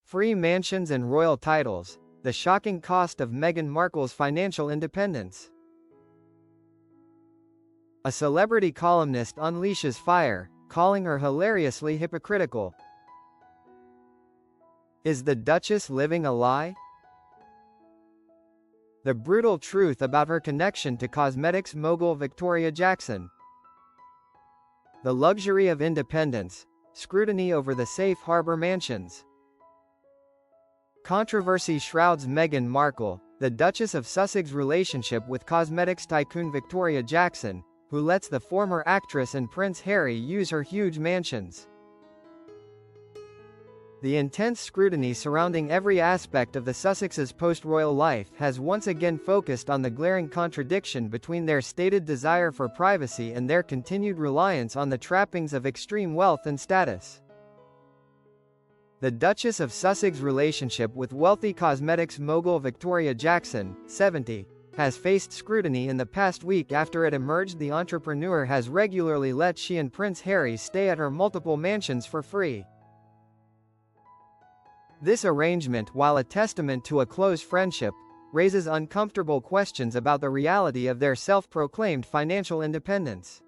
Free mansions and royal titles, the shocking cost of Meghan Markle's financial independence. A celebrity columnist unleashes fire, calling her hilariously hypocritical. Is the Duchess living a lie? The brutal truth about her connection to cosmetics mogul Victoria Jackson. The luxury of independence, scrutiny over the safe harbor mansions. Controversy shrouds Meghan Markle, the Duchess of Sussex's relationship with cosmetics tycoon Victoria Jackson, who lets the former actress and Prince Harry use her huge mansions. The intense scrutiny surrounding every aspect of the Sussexes' post-royal life has once again focused on the glaring contradiction between their stated desire for privacy and their continued reliance on the trappings of extreme wealth and status. The Duchess of Sussex's relationship with wealthy cosmetics mogul Victoria Jackson, 70, has faced scrutiny in the past week after it emerged the entrepreneur has regularly let she and Prince Harry stay at her multiple mansions for free. This arrangement, while a testament to a close friendship, raises uncomfortable questions about the reality of their self-proclaimed financial independence.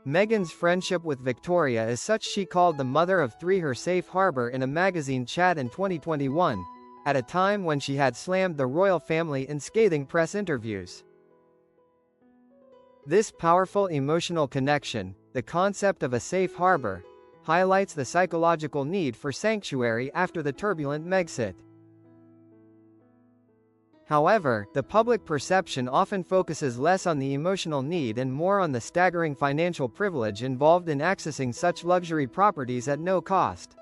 Meghan's friendship with Victoria is such she called the mother of three her safe harbor in a magazine chat in 2021, at a time when she had slammed the royal family in scathing press interviews. This powerful emotional connection, the concept of a safe harbor, highlights the psychological need for sanctuary after the turbulent Megxit. However, the public perception often focuses less on the emotional need and more on the staggering financial privilege involved in accessing such luxury properties at no cost.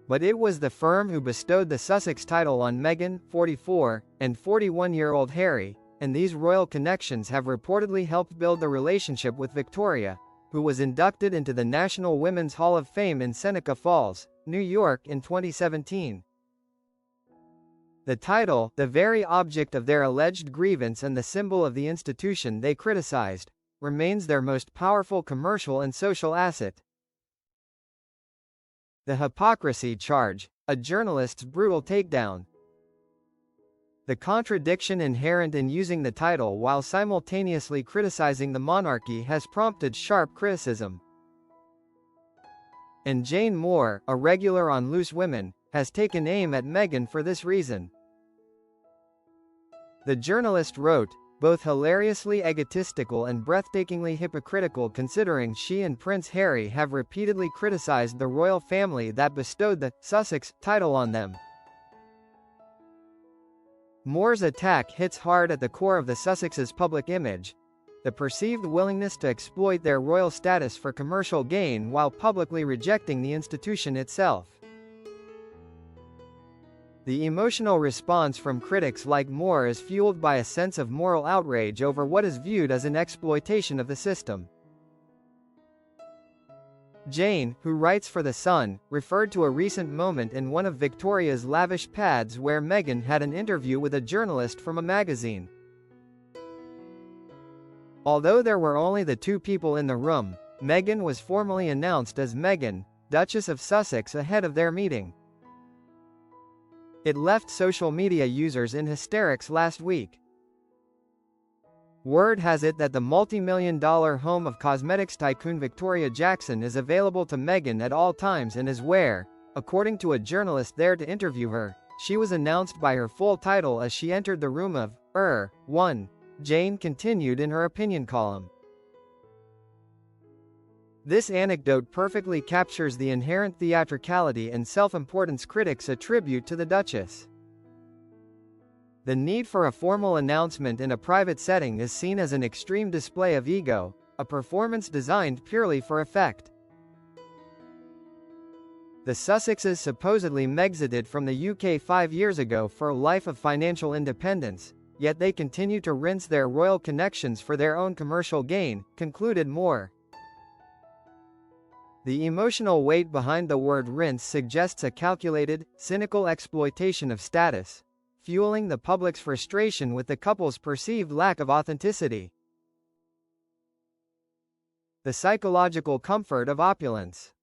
But it was the firm who bestowed the Sussex title on Meghan, 44, and 41-year-old Harry, and these royal connections have reportedly helped build the relationship with Victoria, who was inducted into the National Women's Hall of Fame in Seneca Falls, New York in 2017. The title, the very object of their alleged grievance and the symbol of the institution they criticized, remains their most powerful commercial and social asset. The hypocrisy charge, a journalist's brutal takedown. The contradiction inherent in using the title while simultaneously criticizing the monarchy has prompted sharp criticism. And Jane Moore, a regular on Loose Women, has taken aim at Meghan for this reason. The journalist wrote, both hilariously egotistical and breathtakingly hypocritical considering she and Prince Harry have repeatedly criticized the royal family that bestowed the Sussex title on them. Moore's attack hits hard at the core of the Sussexes' public image, the perceived willingness to exploit their royal status for commercial gain while publicly rejecting the institution itself. The emotional response from critics like Moore is fueled by a sense of moral outrage over what is viewed as an exploitation of the system. Jane, who writes for The Sun, referred to a recent moment in one of Victoria's lavish pads where Meghan had an interview with a journalist from a magazine. Although there were only the two people in the room, Meghan was formally announced as Meghan, Duchess of Sussex ahead of their meeting. It left social media users in hysterics last week. Word has it that the multi-million-dollar home of cosmetics tycoon Victoria Jackson is available to Meghan at all times and is where, according to a journalist there to interview her, she was announced by her full title as she entered the room of, one, Jane continued in her opinion column. This anecdote perfectly captures the inherent theatricality and self-importance critics attribute to the Duchess. The need for a formal announcement in a private setting is seen as an extreme display of ego, a performance designed purely for effect. The Sussexes supposedly Megxited from the UK 5 years ago for a life of financial independence, yet they continue to rinse their royal connections for their own commercial gain, concluded Moore. The emotional weight behind the word rinse suggests a calculated, cynical exploitation of status, fueling the public's frustration with the couple's perceived lack of authenticity. The psychological comfort of opulence.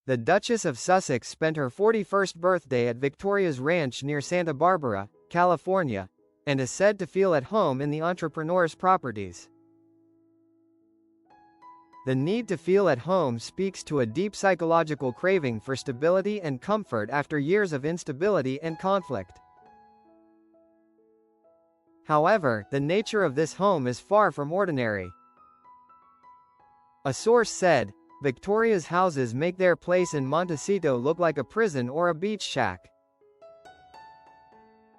The Duchess of Sussex spent her 41st birthday at Victoria's ranch near Santa Barbara, California, and is said to feel at home in the entrepreneur's properties. The need to feel at home speaks to a deep psychological craving for stability and comfort after years of instability and conflict. However, the nature of this home is far from ordinary. A source said, "Victoria's houses make their place in Montecito look like a prison or a beach shack.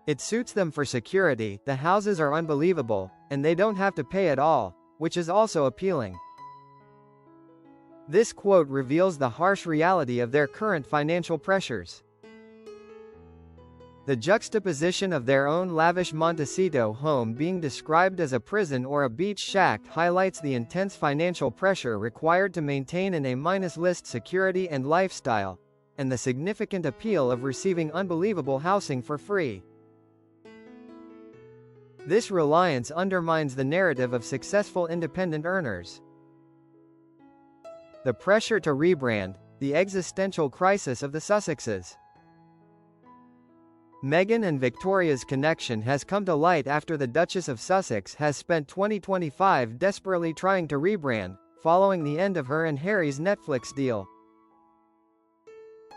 It suits them for security, the houses are unbelievable, and they don't have to pay at all, which is also appealing." This quote reveals the harsh reality of their current financial pressures. The juxtaposition of their own lavish Montecito home being described as a prison or a beach shack highlights the intense financial pressure required to maintain an A-list security and lifestyle, and the significant appeal of receiving unbelievable housing for free. This reliance undermines the narrative of successful independent earners. The pressure to rebrand, the existential crisis of the Sussexes. Meghan and Victoria's connection has come to light after the Duchess of Sussex has spent 2025 desperately trying to rebrand, following the end of her and Harry's Netflix deal.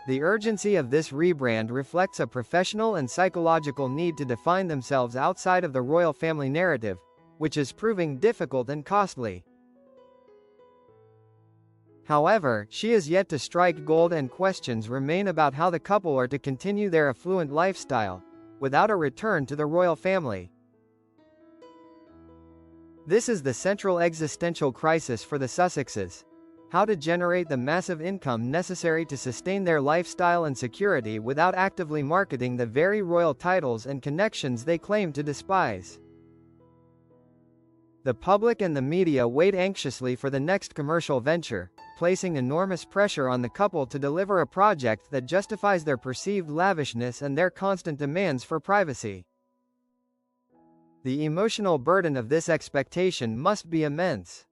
The urgency of this rebrand reflects a professional and psychological need to define themselves outside of the royal family narrative, which is proving difficult and costly. However, she is yet to strike gold and questions remain about how the couple are to continue their affluent lifestyle, without a return to the royal family. This is the central existential crisis for the Sussexes: how to generate the massive income necessary to sustain their lifestyle and security without actively marketing the very royal titles and connections they claim to despise. The public and the media wait anxiously for the next commercial venture, placing enormous pressure on the couple to deliver a project that justifies their perceived lavishness and their constant demands for privacy. The emotional burden of this expectation must be immense.